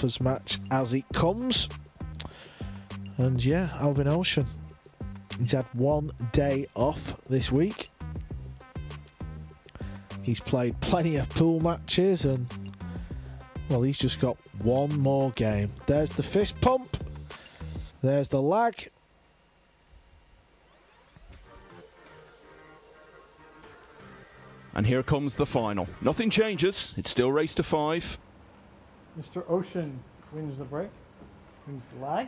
golfers match as it comes. And yeah, Albin Ouschan, he's had 1 day off this week. He's played plenty of pool matches and, well, he's just got one more game. There's the fist pump. There's the lag. And here comes the final. Nothing changes. It's still race to 5. Mr. Ouschan wins the break, wins the lag.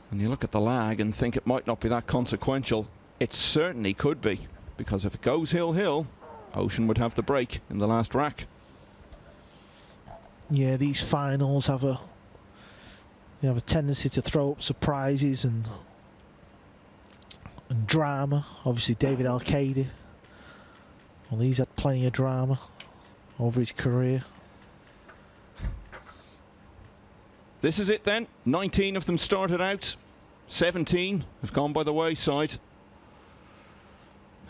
And you look at the lag and think it might not be that consequential. It certainly could be, because if it goes hill-hill, Ouschan would have the break in the last rack. Yeah, these finals have a tendency to throw up surprises and drama. Obviously, David Alcaide, well, he's had plenty of drama over his career. This is it then. 19 of them started out. 17 have gone by the wayside.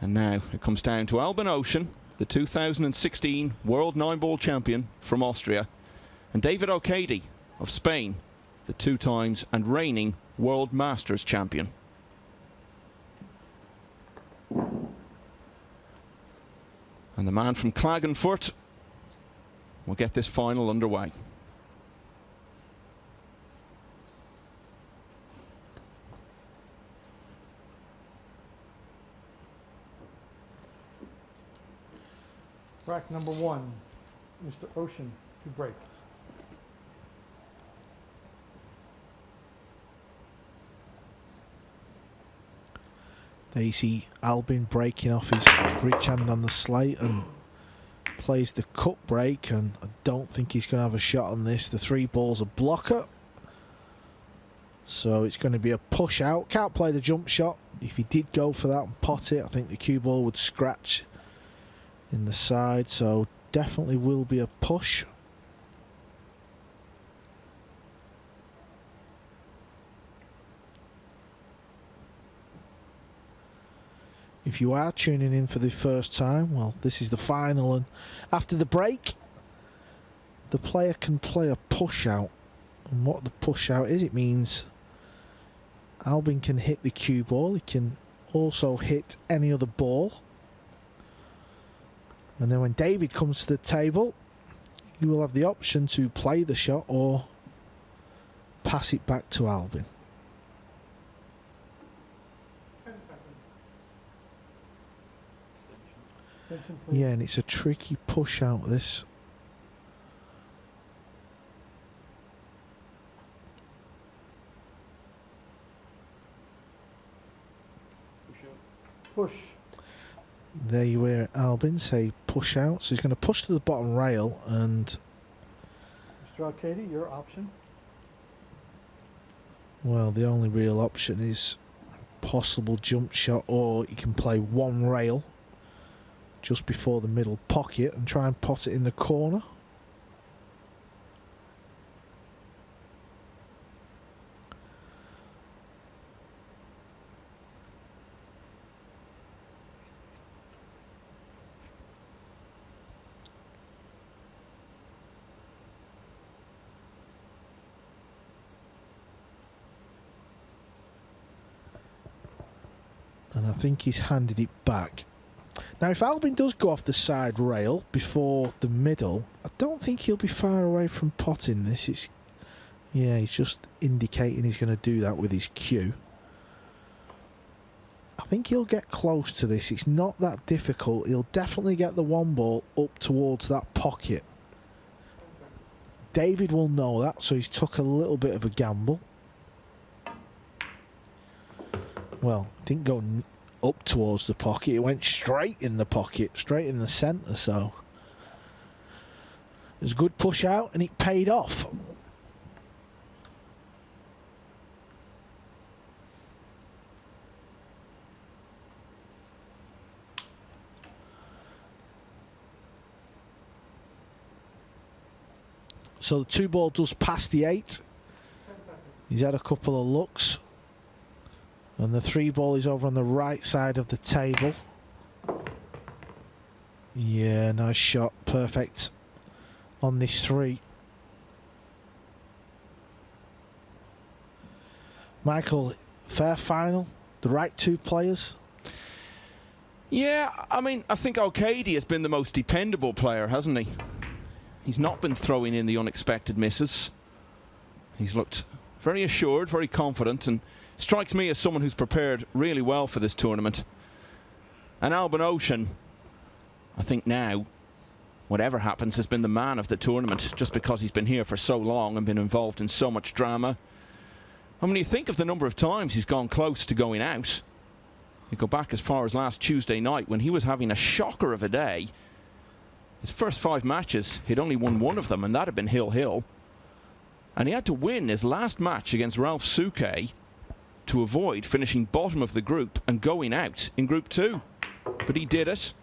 And now it comes down to Albin Ouschan, the 2016 World 9-Ball champion from Austria, and David Alcaide of Spain, the 2 times and reigning World Masters champion. And the man from Klagenfurt will get this final underway. Rack number 1, Mr. Ouschan to break. There you see Albin breaking off his bridge hand on the slate and plays the cut break, and I don't think he's going to have a shot on this. The 3 ball's a blocker, so it's going to be a push out. Can't play the jump shot. If he did go for that and pot it, I think the cue ball would scratch in the side, so definitely will be a push. If you are tuning in for the first time, well, this is the final, and after the break the player can play a push out. And what the push out is, it means Albin can hit the cue ball, he can also hit any other ball. And then when David comes to the table, you will have the option to play the shot or pass it back to Albin. 10 seconds. Yeah, and it's a tricky push out, this. Push. There you hear Albin say push out, so he's going to push to the bottom rail, and Mr. Alcaide, your option. well, the only real option is possible jump shot, or you can play 1 rail just before the middle pocket and try and pot it in the corner. And I think he's handed it back. Now, if Albin does go off the side rail before the middle, I don't think he'll be far away from potting this. It's, yeah, he's just indicating he's going to do that with his cue. I think he'll get close to this. It's not that difficult. He'll definitely get the 1 ball up towards that pocket. David will know that, so he's took a little bit of a gamble. Well, didn't go up towards the pocket, it went straight in the pocket, straight in the centre, so it was a good push out and it paid off. So the 2 ball does pass the 8. He's had a couple of looks. And the 3 ball is over on the right side of the table. Yeah, nice shot. Perfect on this 3. Michael, fair final? The right 2 players? Yeah, I mean, I think Alcaide has been the most dependable player, hasn't he? He's not been throwing in the unexpected misses. He's looked very assured, very confident, and strikes me as someone who's prepared really well for this tournament. And Albin Ouschan, I think now, whatever happens, has been the man of the tournament, just because he's been here for so long and been involved in so much drama. And when you think of the number of times he's gone close to going out, you go back as far as last Tuesday night when he was having a shocker of a day. His first 5 matches, he'd only won 1 of them, and that had been Hill. And he had to win his last match against Ralph Souquet to avoid finishing bottom of the group and going out in Group 2. But he did it.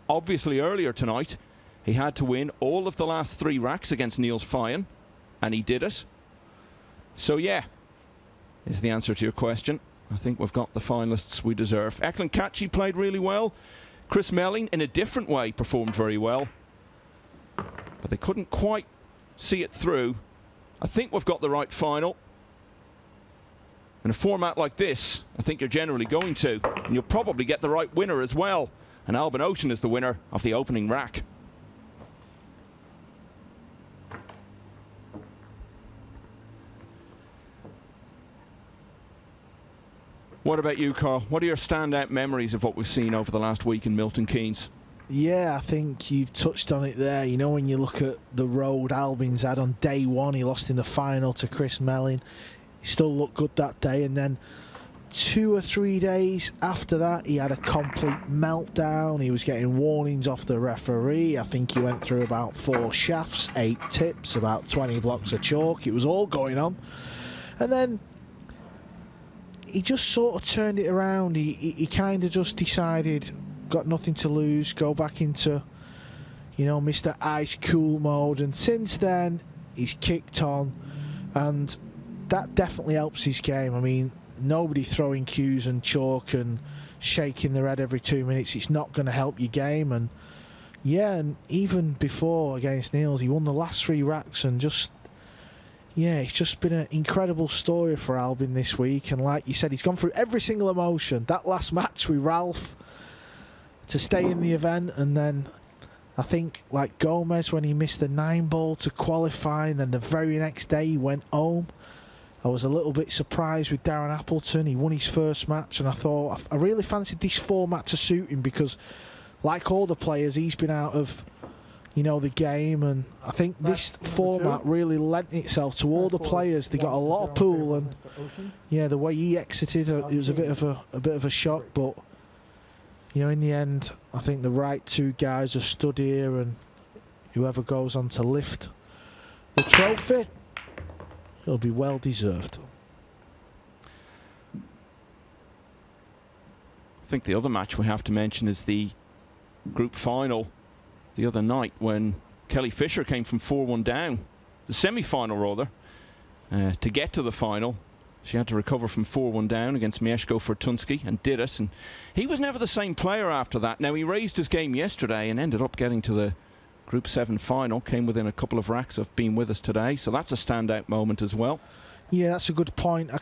Obviously, earlier tonight, he had to win all of the last 3 racks against Niels Feijen, and he did it. So yeah, is the answer to your question. I think we've got the finalists we deserve. Eklund Kachi played really well. Chris Melling, in a different way, performed very well. But they couldn't quite see it through. I think we've got the right final. In a format like this, I think you're generally going to. And you'll probably get the right winner as well. And Albin Ouschan is the winner of the opening rack. What about you, Carl? What are your standout memories of what we've seen over the last week in Milton Keynes? Yeah, I think you've touched on it there. You know, when you look at the road Albin's had on day 1, he lost in the final to Chris Melling. He still looked good that day, and then 2 or 3 days after that, he had a complete meltdown. He was getting warnings off the referee. I think he went through about 4 shafts, 8 tips, about 20 blocks of chalk. It was all going on. And then he just sort of turned it around. He kind of just decided, got nothing to lose, go back into, you know, Mr. Ice Cool mode. And since then, he's kicked on, and that definitely helps his game. I mean, nobody throwing cues and chalk and shaking their head every 2 minutes. It's not going to help your game. And yeah, and even before against Niels, he won the last 3 racks, and just, yeah, it's just been an incredible story for Albin this week. And like you said, he's gone through every single emotion. That last match with Ralph to stay in the event, and then I think like Gomez when he missed the 9-ball to qualify, and then the very next day he went home. I was a little bit surprised with Darren Appleton. He won his first match, and I thought I really fancied this format to suit him, because like all the players, he's been out of, you know, the game, and I think this format really lent itself to all the players. They got a lot of pool, and yeah, the way he exited, it was a bit of a shock. But you know, in the end, I think the right 2 guys are stood here, and whoever goes on to lift the trophy, it'll be well deserved. I think the other match we have to mention is the group final the other night, when Kelly Fisher came from 4-1 down, the semi-final rather, to get to the final. She had to recover from 4-1 down against Mieszko Fortunski, and did it. And he was never the same player after that. Now, he raised his game yesterday and ended up getting to the Group 7 final, came within a couple of racks of being with us today, so that's a standout moment as well. Yeah, that's a good point. I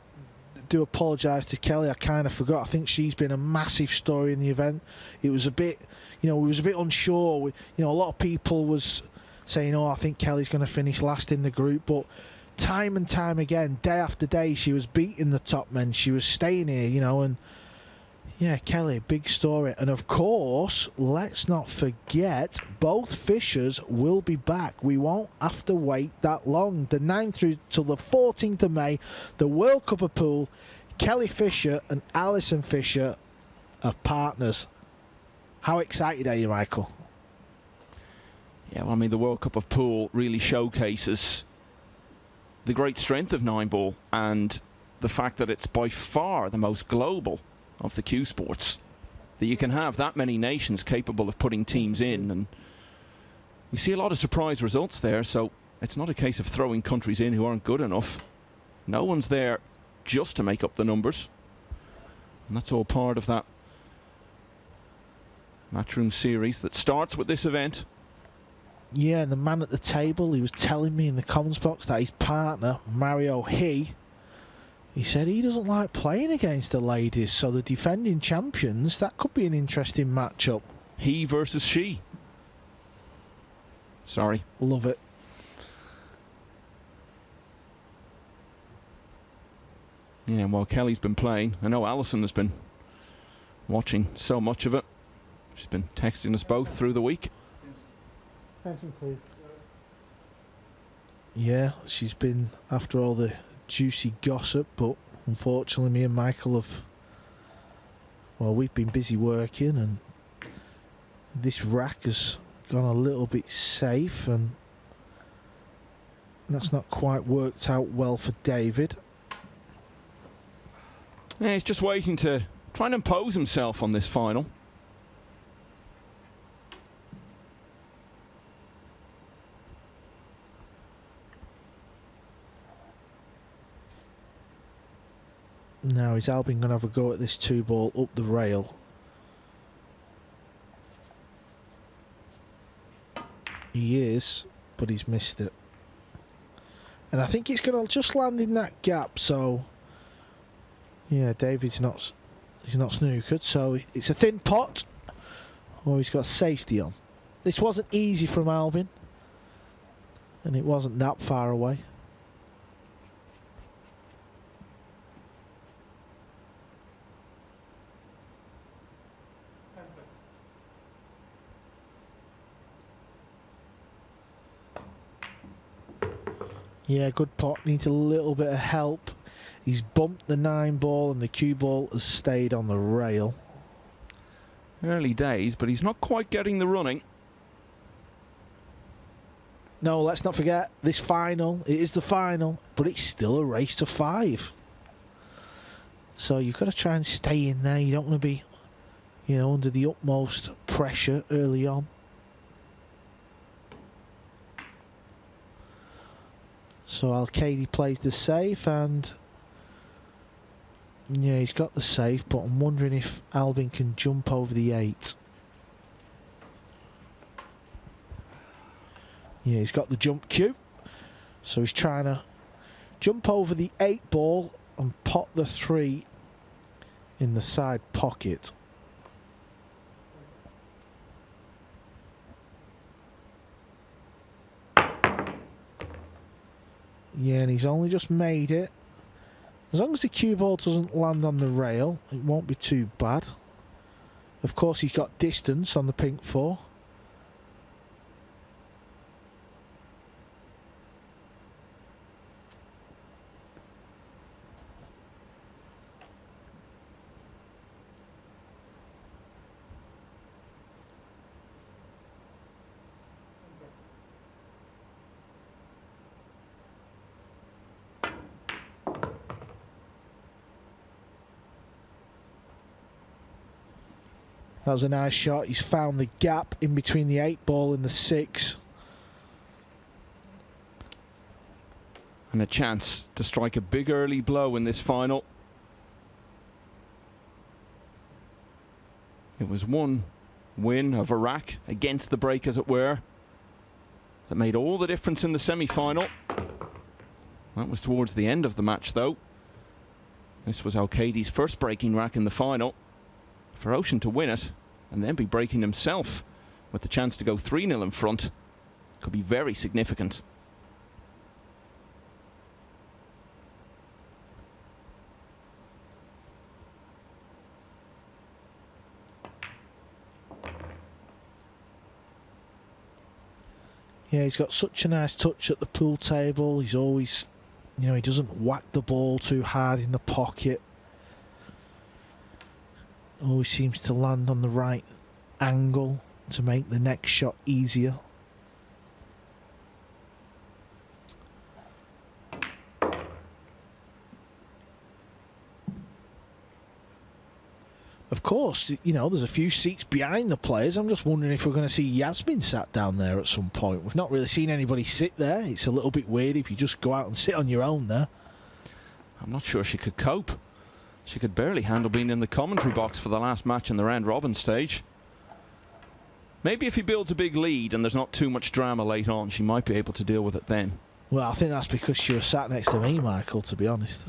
do apologise to Kelly, I kind of forgot. I think she's been a massive story in the event. It was a bit, you know, we was a bit unsure. You know, a lot of people was saying, oh, I think Kelly's going to finish last in the group, but time and time again, day after day, she was beating the top men. She was staying here, you know, and yeah, Kelly, big story. And of course, let's not forget, both Fishers will be back. We won't have to wait that long. The 9th through till the 14th of May, the World Cup of Pool, Kelly Fisher and Alison Fisher are partners. How excited are you, Michael? Yeah, well, I mean, the World Cup of Pool really showcases the great strength of 9-ball and the fact that it's by far the most global of the cue sports, that you can have that many nations capable of putting teams in, and we see a lot of surprise results there. So it's not a case of throwing countries in who aren't good enough. No one's there just to make up the numbers, and that's all part of that Matchroom series that starts with this event. Yeah, and the man at the table, he was telling me in the comments box that his partner, Mario he said he doesn't like playing against the ladies, so the defending champions, that could be an interesting matchup. He versus she. Sorry. Love it. Yeah, and while Kelly's been playing, I know Alison has been watching so much of it. She's been texting us both through the week. Attention, please. Yeah, she's been after all the juicy gossip, but unfortunately me and Michael have, well, we've been busy working, and this rack has gone a little bit safe, and that's not quite worked out well for David. Yeah, he's just waiting to try and impose himself on this final. Now is Albin going to have a go at this 2-ball up the rail? He is, but he's missed it. And I think it's going to just land in that gap, so yeah, David's not, he's not snookered, so it's a thin pot. Oh, he's got safety on. This wasn't easy from Albin, and it wasn't that far away. Yeah, good pot, needs a little bit of help. He's bumped the 9-ball and the cue ball has stayed on the rail. Early days, but he's not quite getting the running. No, let's not forget this final. It is the final, but it's still a race to 5. So you've got to try and stay in there. You don't want to be, you know, under the utmost pressure early on. So Alcaide plays the safe, and yeah, he's got the safe, but I'm wondering if Albin can jump over the 8. Yeah, he's got the jump cue, so he's trying to jump over the 8-ball and pot the 3 in the side pocket. Yeah, and he's only just made it. As long as the cue ball doesn't land on the rail, it won't be too bad. Of course, he's got distance on the pink 4. That was a nice shot. He's found the gap in between the 8-ball and the 6. And a chance to strike a big early blow in this final. It was one win of a rack against the break, as it were, that made all the difference in the semi-final. That was towards the end of the match, though. This was Alcaide's first breaking rack in the final. For Ouschan to win it and then be breaking himself with the chance to go 3-0 in front could be very significant. Yeah, he's got such a nice touch at the pool table. He's always, you know, he doesn't whack the ball too hard in the pocket. Always seems to land on the right angle to make the next shot easier. Of course, you know, there's a few seats behind the players. I'm just wondering if we're going to see Yasmin sat down there at some point. We've not really seen anybody sit there. It's a little bit weird if you just go out and sit on your own there. I'm not sure she could cope. She could barely handle being in the commentary box for the last match in the round robin stage. Maybe if he builds a big lead and there's not too much drama late on, she might be able to deal with it then. Well, I think that's because she was sat next to me, Michael, to be honest.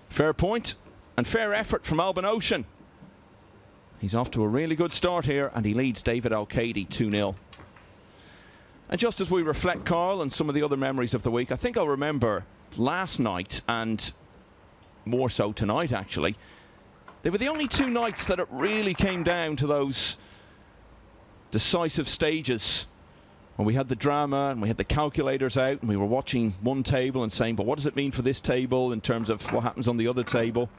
Fair point and fair effort from Albin Ouschan. He's off to a really good start here and he leads David Alcaide 2-0. And just as we reflect, Carl, and some of the other memories of the week, I think I'll remember last night, and more so tonight actually. They were the only two nights that it really came down to those decisive stages when we had the drama and we had the calculators out and we were watching one table and saying, but what does it mean for this table in terms of what happens on the other table?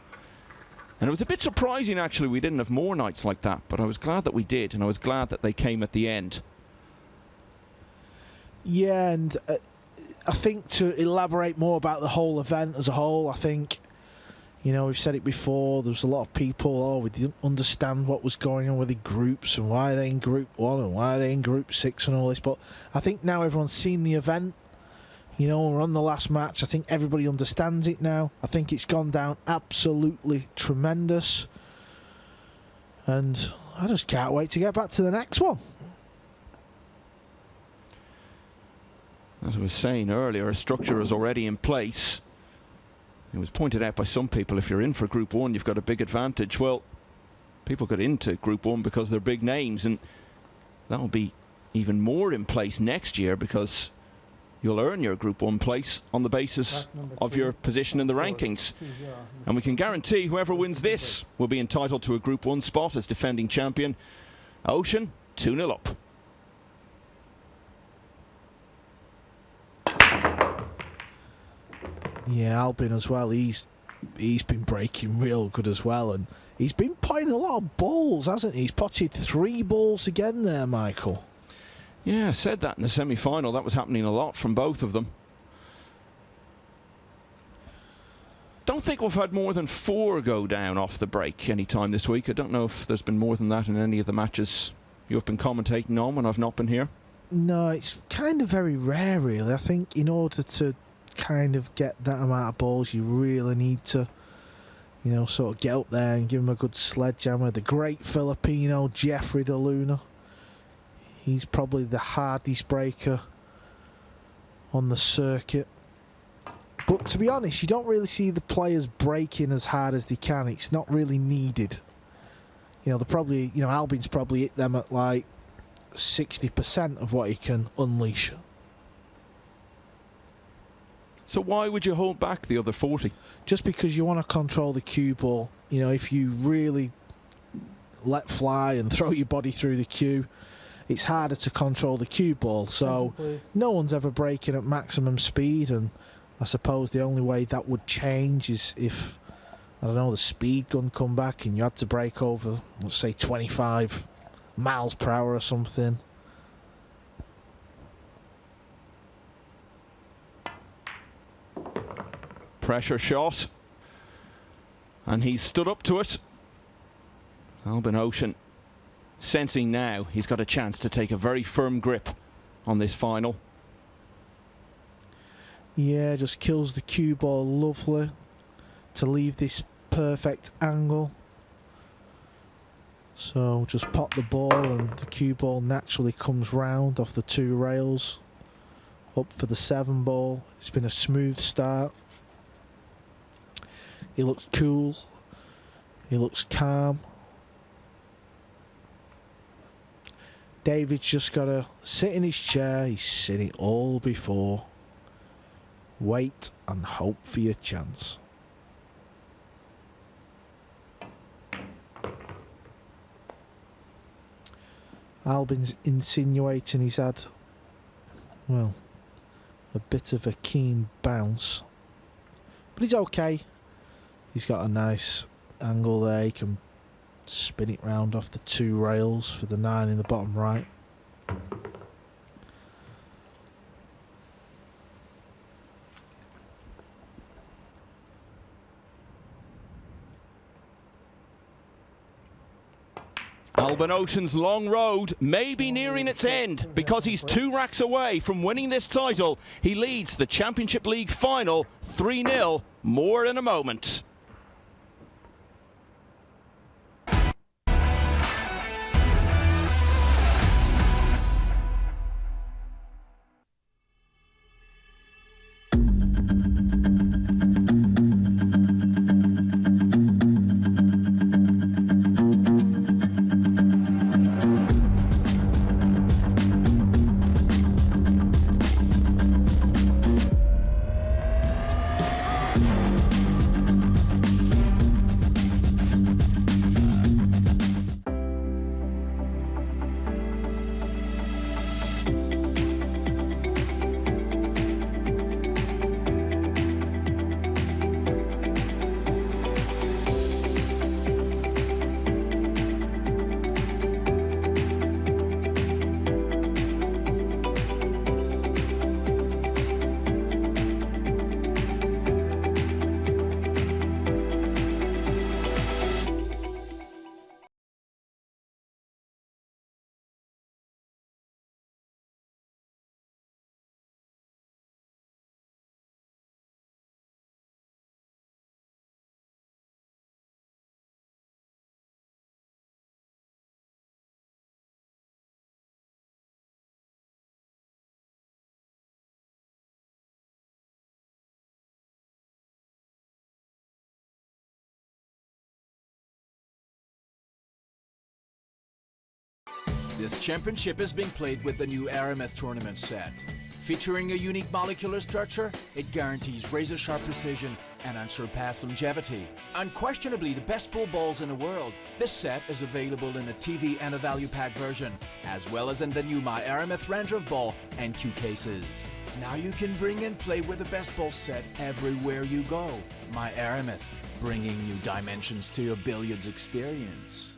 And it was a bit surprising actually we didn't have more nights like that, but I was glad that we did, and I was glad that they came at the end. Yeah, and I think to elaborate more about the whole event as a whole, I think, you know, we've said it before, there was a lot of people, we didn't understand what was going on with the groups and why are they in Group 1 and why are they in Group 6 and all this, but I think now everyone's seen the event, you know, we're on the last match, I think everybody understands it now. I think it's gone down absolutely tremendous, and I just can't wait to get back to the next one. As I was saying earlier, a structure is already in place. It was pointed out by some people, if you're in for Group 1, you've got a big advantage. Well, people got into Group 1 because they're big names, and that'll be even more in place next year because you'll earn your Group 1 place on the basis of your position in the rankings. And we can guarantee whoever wins this will be entitled to a Group 1 spot as defending champion. Ouschan, 2-0 up. Yeah, Albin as well, he's been breaking real good as well, and he's been putting a lot of balls, hasn't he? He's potted 3 balls again there, Michael. Yeah, I said that in the semi-final. That was happening a lot from both of them. Don't think we've had more than 4 go down off the break any time this week. I don't know if there's been more than that in any of the matches you've been commentating on when I've not been here. No, it's kind of very rare, really. I think in order to kind of get that amount of balls, you really need to, you know, sort of get up there and give him a good sledgehammer. The great Filipino Jeffrey de Luna, he's probably the hardest breaker on the circuit, but to be honest, you don't really see the players breaking as hard as they can. It's not really needed, you know. They're probably, you know, Albin's probably hit them at like 60% of what he can unleash. So why would you hold back the other 40? Just because you want to control the cue ball. You know, if you really let fly and throw your body through the cue, it's harder to control the cue ball. So no one's ever breaking at maximum speed, and I suppose the only way that would change is if, I don't know, the speed gun come back and you had to break over, let's say 25 miles per hour or something. Pressure shot, and he's stood up to it. Albin Ouschan sensing now he's got a chance to take a very firm grip on this final. Yeah, just kills the cue ball lovely to leave this perfect angle. So just pop the ball and the cue ball naturally comes round off the 2 rails up for the 7 ball. It's been a smooth start. He looks cool, he looks calm. David's just got to sit in his chair, he's seen it all before. Wait and hope for your chance. Albin's insinuating he's had, well, a bit of a keen bounce, but he's okay. He's got a nice angle there, he can spin it round off the 2 rails for the 9 in the bottom right. Albin Ouschan's long road may be nearing its end because he's 2 racks away from winning this title. He leads the Championship League final 3-0. More in a moment. This championship is being played with the new Aramith tournament set. Featuring a unique molecular structure, it guarantees razor-sharp precision and unsurpassed longevity. Unquestionably the best pool balls in the world, this set is available in a TV and a value pack version, as well as in the new My Aramith Range of Ball and cue cases. Now you can bring and play with the best ball set everywhere you go. My Aramith, bringing new dimensions to your billiards experience.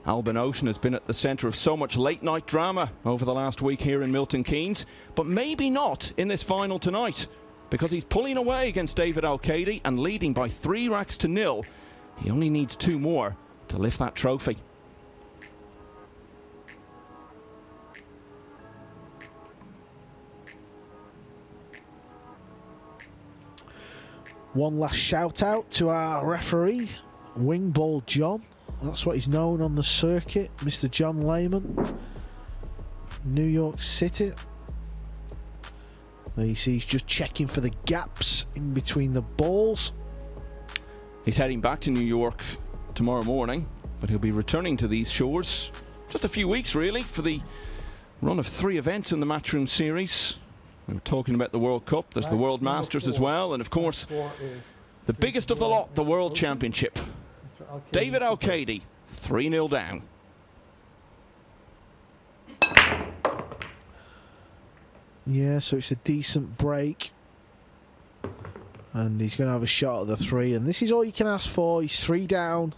Albin Ouschan has been at the centre of so much late-night drama over the last week here in Milton Keynes, but maybe not in this final tonight, because he's pulling away against David Alcaide and leading by 3 racks to 0. He only needs 2 more to lift that trophy. One last shout out to our referee, Wing Ball John. That's what he's known on the circuit, Mr. John Lehman, New York City. There you see he's just checking for the gaps in between the balls. He's heading back to New York tomorrow morning, but he'll be returning to these shores just a few weeks really for the run of 3 events in the Matchroom series. We were talking about the World Cup, there's the World Masters as well, and of course the biggest of the lot, the World Championship. David Alcaide, 3-0 down. Yeah, so it's a decent break. And he's going to have a shot at the 3. And this is all you can ask for. He's 3 down.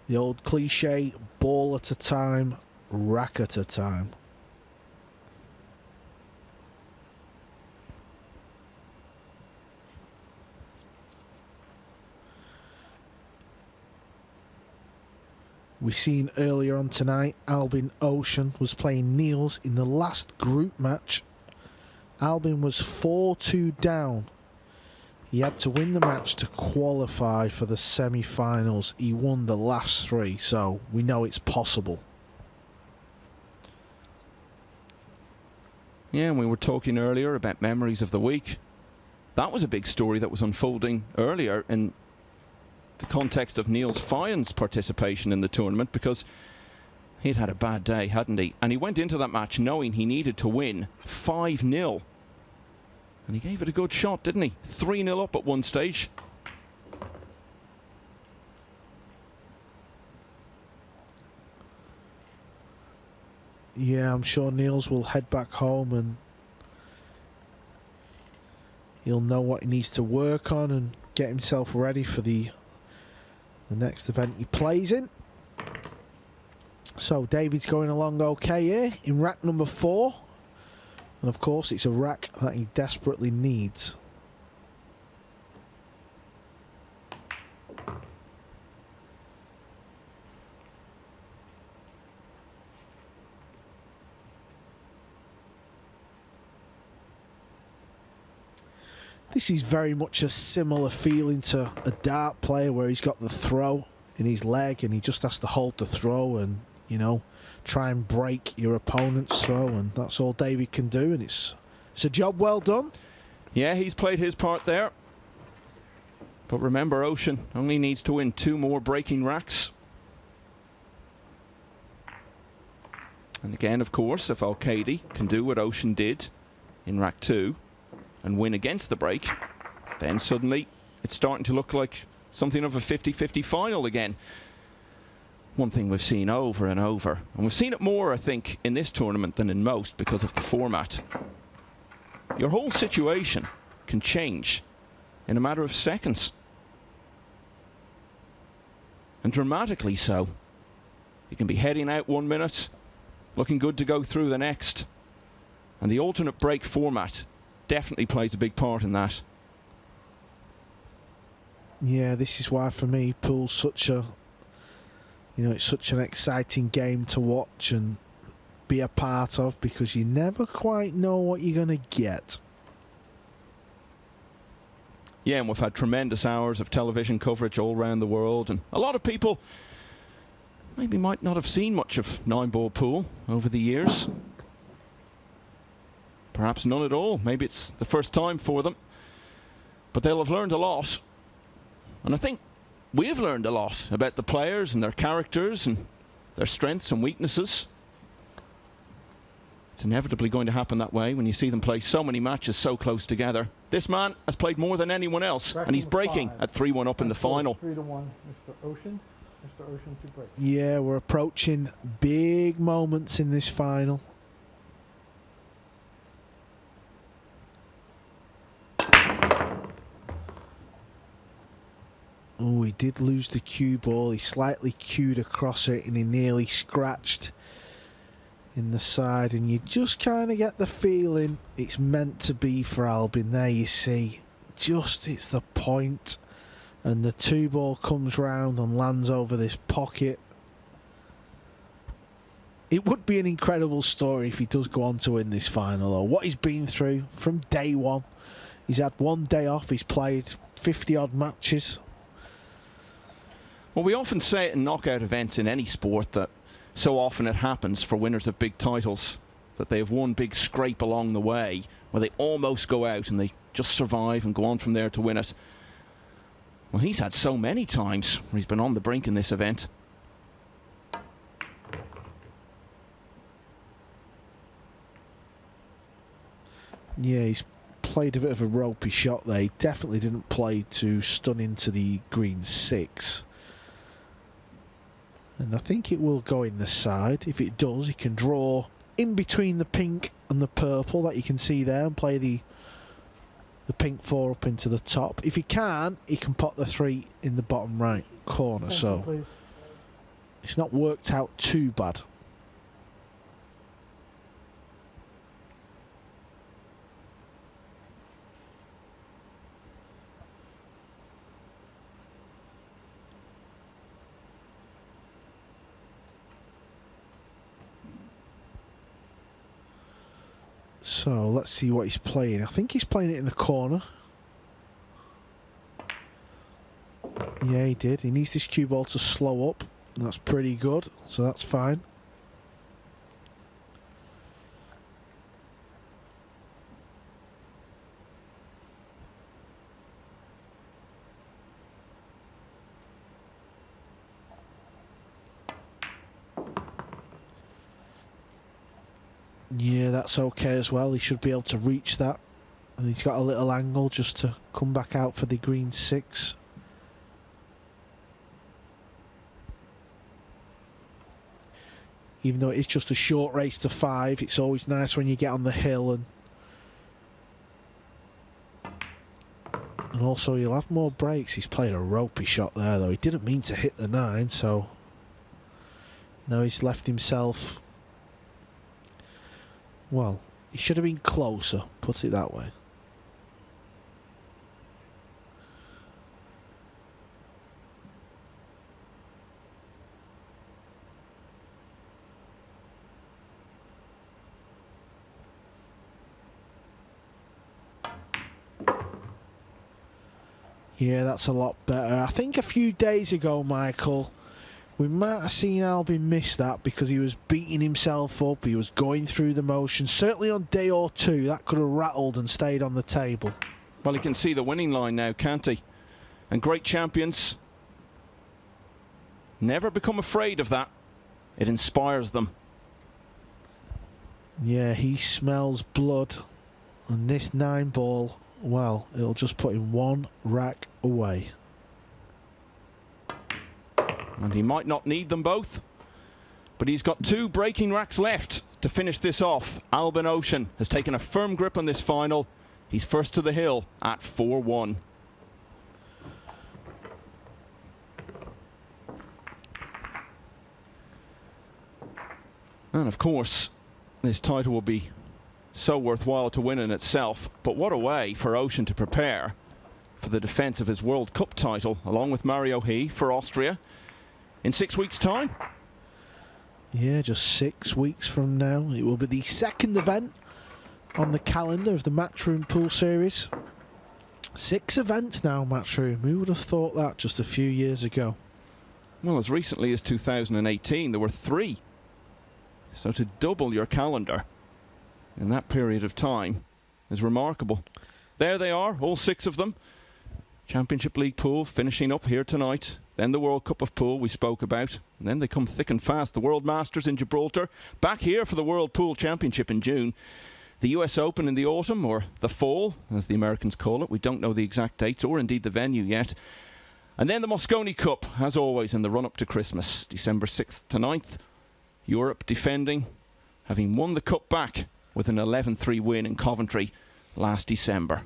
The old cliche, ball at a time, rack at a time. We've seen earlier on tonight, Albin Ouschan was playing Niels in the last group match. Albin was 4-2 down. He had to win the match to qualify for the semi-finals. He won the last 3, so we know it's possible. Yeah, and we were talking earlier about memories of the week. That was a big story that was unfolding earlier in the context of Niels Fion's participation in the tournament, because he'd had a bad day, hadn't he? And he went into that match knowing he needed to win 5-0. And he gave it a good shot, didn't he? 3-0 up at one stage. Yeah, I'm sure Niels will head back home and he'll know what he needs to work on and get himself ready for the next event he plays in. So David's going along okay here in rack number 4, and of course it's a rack that he desperately needs. This is very much a similar feeling to a dart player where he's got the throw in his leg and he just has to hold the throw and, you know, try and break your opponent's throw, and that's all David can do, and it's a job well done. Yeah, he's played his part there. But remember, Ouschan only needs to win 2 more breaking racks. And again, of course, if Alcaide can do what Ouschan did in rack 2 and win against the break, then suddenly it's starting to look like something of a 50-50 final again. One thing we've seen over and over, and we've seen it more, I think, in this tournament than in most because of the format. Your whole situation can change in a matter of seconds. And dramatically so. You can be heading out 1 minute, looking good to go through the next. And the alternate break format definitely plays a big part in that. Yeah, this is why for me pool's such a, it's such an exciting game to watch and be a part of, because you never quite know what you're going to get. Yeah, and we've had tremendous hours of television coverage all around the world, and a lot of people maybe might not have seen much of 9-ball pool over the years. Perhaps none at all. Maybe it's the first time for them. But they'll have learned a lot. And I think we've learned a lot about the players and their characters and their strengths and weaknesses. It's inevitably going to happen that way when you see them play so many matches so close together. This man has played more than anyone else, and he's breaking at 3-1 up in the final. 3-1, Mr. Ouschan. Mr. Ouschan to break. Yeah, we're approaching big moments in this final. Oh, he did lose the cue ball. He slightly cued across it and he nearly scratched in the side, and you just kind of get the feeling it's meant to be for Albin. There you see, just it's the point, and the 2-ball comes round and lands over this pocket. It would be an incredible story if he does go on to win this final, though. What he's been through from day one. He's had one day off. He's played 50 odd matches. Well, we often say it in knockout events in any sport that so often it happens for winners of big titles that they have one big scrape along the way where they almost go out and they just survive and go on from there to win it. Well, he's had so many times where he's been on the brink in this event. Yeah, he's played a bit of a ropey shot there. He definitely didn't play to stun into the green 6. And I think it will go in the side. If it does, he can draw in between the pink and the purple that you can see there and play the pink 4 up into the top. If he can, he can put the 3 in the bottom right corner. So it's not worked out too bad. So let's see what he's playing. I think he's playing it in the corner. Yeah, he did. He needs this cue ball to slow up. That's pretty good, so that's fine. Yeah, that's okay as well. He should be able to reach that. And he's got a little angle just to come back out for the green 6. Even though it's just a short race to 5, it's always nice when you get on the hill, and also you'll have more breaks. He's played a ropey shot there though. He didn't mean to hit the 9, so now he's left himself. Well, he should have been closer, put it that way. Yeah, that's a lot better. I think a few days ago, Michael, we might have seen Albin miss that because he was beating himself up, he was going through the motions. Certainly on day or 2, that could have rattled and stayed on the table. Well, he can see the winning line now, can't he? And great champions never become afraid of that. It inspires them. Yeah, he smells blood. And this 9-ball, well, it'll just put him 1 rack away. And he might not need them both, but he's got 2 breaking racks left to finish this off. Albin Ouschan has taken a firm grip on this final. He's first to the hill at 4-1. And of course, this title will be so worthwhile to win in itself, but what a way for Ouschan to prepare for the defence of his World Cup title, along with Mario He for Austria, in 6 weeks' time. Yeah, just 6 weeks from now. It will be the second event on the calendar of the Matchroom Pool Series. 6 events now, Matchroom. Who would have thought that just a few years ago? Well, as recently as 2018, there were 3. So to double your calendar in that period of time is remarkable. There they are, all 6 of them. Championship League pool finishing up here tonight. Then the World Cup of Pool we spoke about. And then they come thick and fast. The World Masters in Gibraltar. Back here for the World Pool Championship in June. The US Open in the autumn, or the fall, as the Americans call it. We don't know the exact dates or indeed the venue yet. And then the Mosconi Cup, as always, in the run-up to Christmas. December 6th to 9th. Europe defending, having won the Cup back with an 11-3 win in Coventry last December.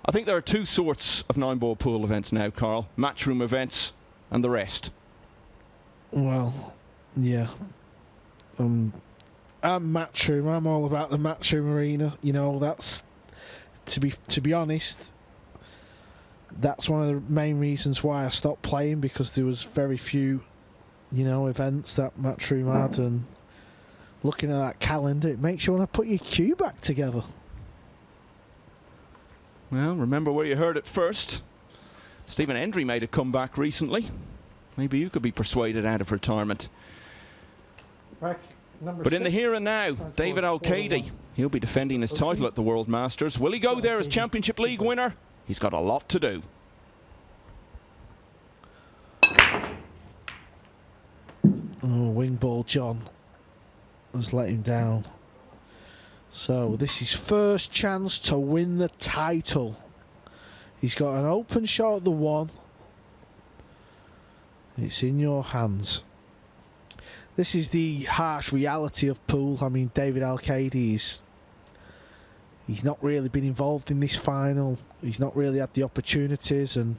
I think there are 2 sorts of 9-ball pool events now, Carl. Matchroom events and the rest. Well, yeah. I'm Matchroom. I'm all about the Matchroom arena. You know, that's, to be honest, that's one of the main reasons why I stopped playing, because there was very few, you know, events that Matchroom had, and looking at that calendar, it makes you want to put your queue back together. Well, remember where you heard it first. Stephen Hendry made a comeback recently. Maybe you could be persuaded out of retirement. Rack number But in the 6. here and now, David Alcaide, he'll be defending his title at the World Masters. Will he go there as Championship League winner? He's got a lot to do. Oh, wing ball John has let him down. So this is first chance to win the title. He's got an open shot at the 1. It's in your hands. This is the harsh reality of pool. I mean, David Alcaide, he's not really been involved in this final. He's not really had the opportunities, and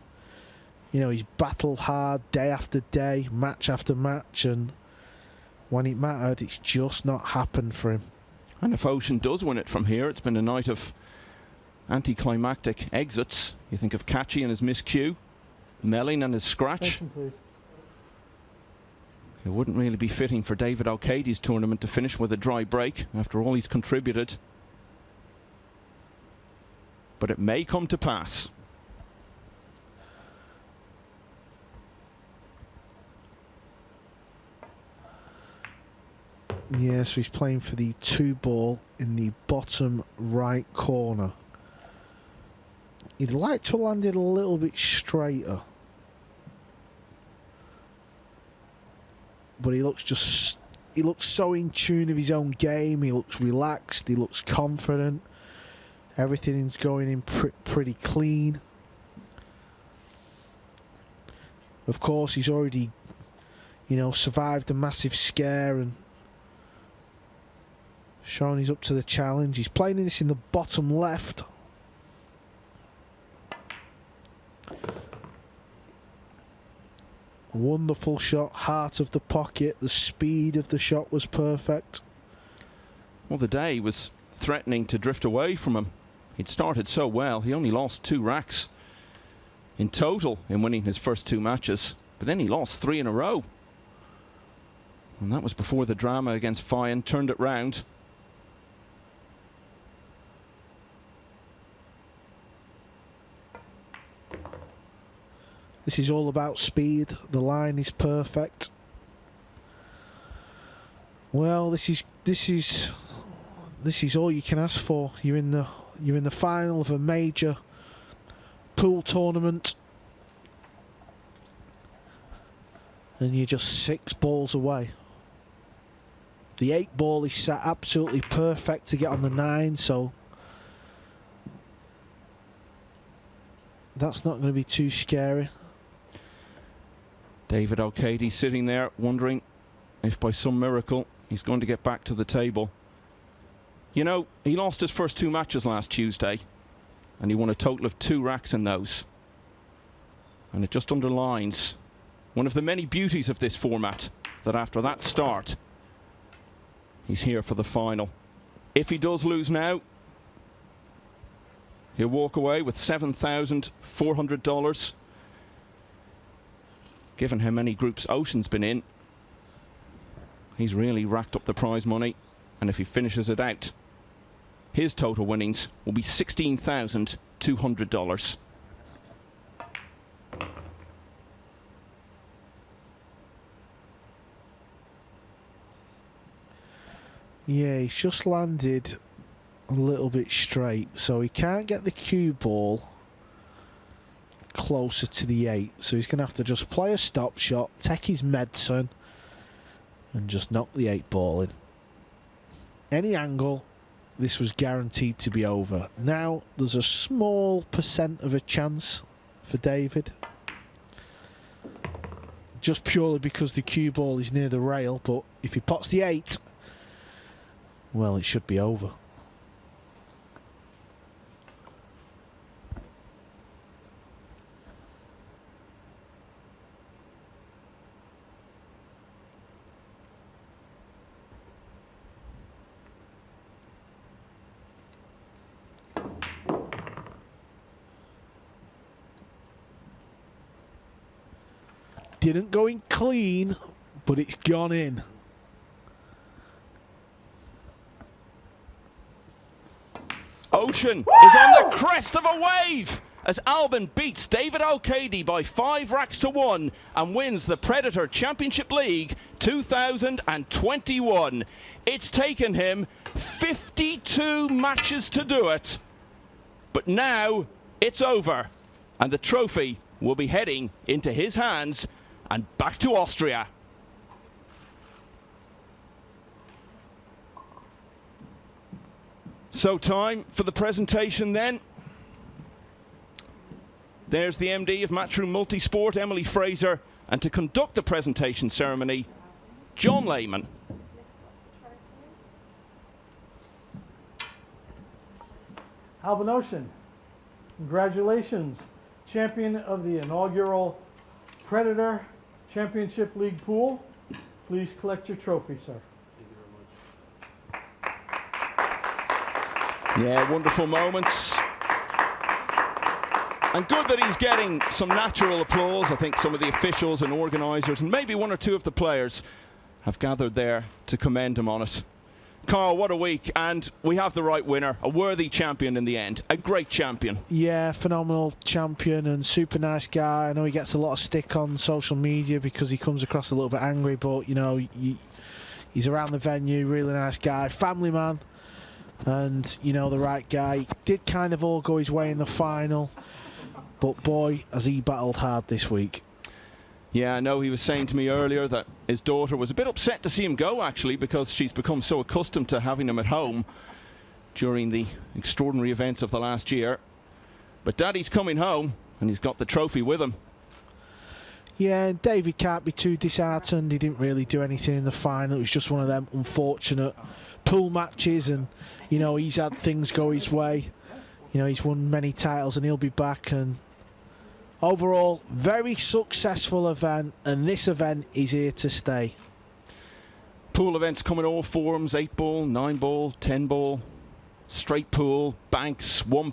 you know, he's battled hard day after day, match after match, and when it mattered, it's just not happened for him. And if Ouschan does win it from here, it's been a night of anticlimactic exits. You think of Catchy and his miscue, Melling and his scratch. Attention, please. It wouldn't really be fitting for David Alcaide's tournament to finish with a dry break after all he's contributed. But it may come to pass. Yeah, so he's playing for the 2-ball in the bottom right corner. He'd like to land it a little bit straighter, but he looks so in tune with his own game. He looks relaxed, he looks confident. Everything's going in pretty clean. Of course, he's already, you know, survived a massive scare and shown he's up to the challenge. He's playing this in the bottom left. Wonderful shot, heart of the pocket. The speed of the shot was perfect. Well, the day was threatening to drift away from him. He'd started so well. He only lost 2 racks in total in winning his first 2 matches, but then he lost 3 in a row. And that was before the drama against Fine turned it round. This is all about speed. The line is perfect. Well, this is all you can ask for. You're in the final of a major pool tournament, and you're just 6 balls away. The 8 ball is set absolutely perfect to get on the 9, so that's not going to be too scary. David Alcaide sitting there wondering if by some miracle he's going to get back to the table. You know, he lost his first 2 matches last Tuesday, and he won a total of 2 racks in those. And it just underlines one of the many beauties of this format, that after that start, he's here for the final. If he does lose now, He'll walk away with $7,400. Given how many groups Ouschan's been in, he's really racked up the prize money, and if he finishes it out, his total winnings will be $16,200. Yeah, he's just landed a little bit straight, so he can't get the cue ball closer to the 8, so he's going to have to just play a stop shot, take his medicine, and just knock the 8 ball in. Any angle, this was guaranteed to be over. Now there's a small percent of a chance for David, just purely because the cue ball is near the rail, but if he pots the 8, well, it should be over. Didn't go in clean, but it's gone in. Ouschan is on the crest of a wave as Albin beats David Alcaide by 5 racks to 1 and wins the Predator Championship League 2021. It's taken him 52 matches to do it, but now it's over and the trophy will be heading into his hands and back to Austria. So time for the presentation then. There's the MD of Matchroom Multisport, Emily Fraser, and to conduct the presentation ceremony, John Lehman. Albin Ouschan, congratulations. Champion of the inaugural Predator Championship League pool. Please collect your trophy, sir. Yeah, wonderful moments. And good that he's getting some natural applause. I think some of the officials and organisers and maybe one or two of the players have gathered there to commend him on it. Carl, what a week, and we have the right winner, a worthy champion in the end, a great champion. Yeah, phenomenal champion and super nice guy. I know he gets a lot of stick on social media because he comes across a little bit angry, but you know, he's around the venue, really nice guy, family man, and you know, the right guy. He did kind of all go his way in the final, but boy, has he battled hard this week. Yeah, I know he was saying to me earlier that his daughter was a bit upset to see him go, actually, because she's become so accustomed to having him at home during the extraordinary events of the last year. But Daddy's coming home, and he's got the trophy with him. Yeah, and David can't be too disheartened. He didn't really do anything in the final. It was just one of them unfortunate pool matches, and, you know, he's had things go his way. You know, he's won many titles, and he'll be back, and overall, very successful event, and this event is here to stay. Pool events come in all forms, 8 ball, 9 ball, 10 ball, straight pool, banks, 1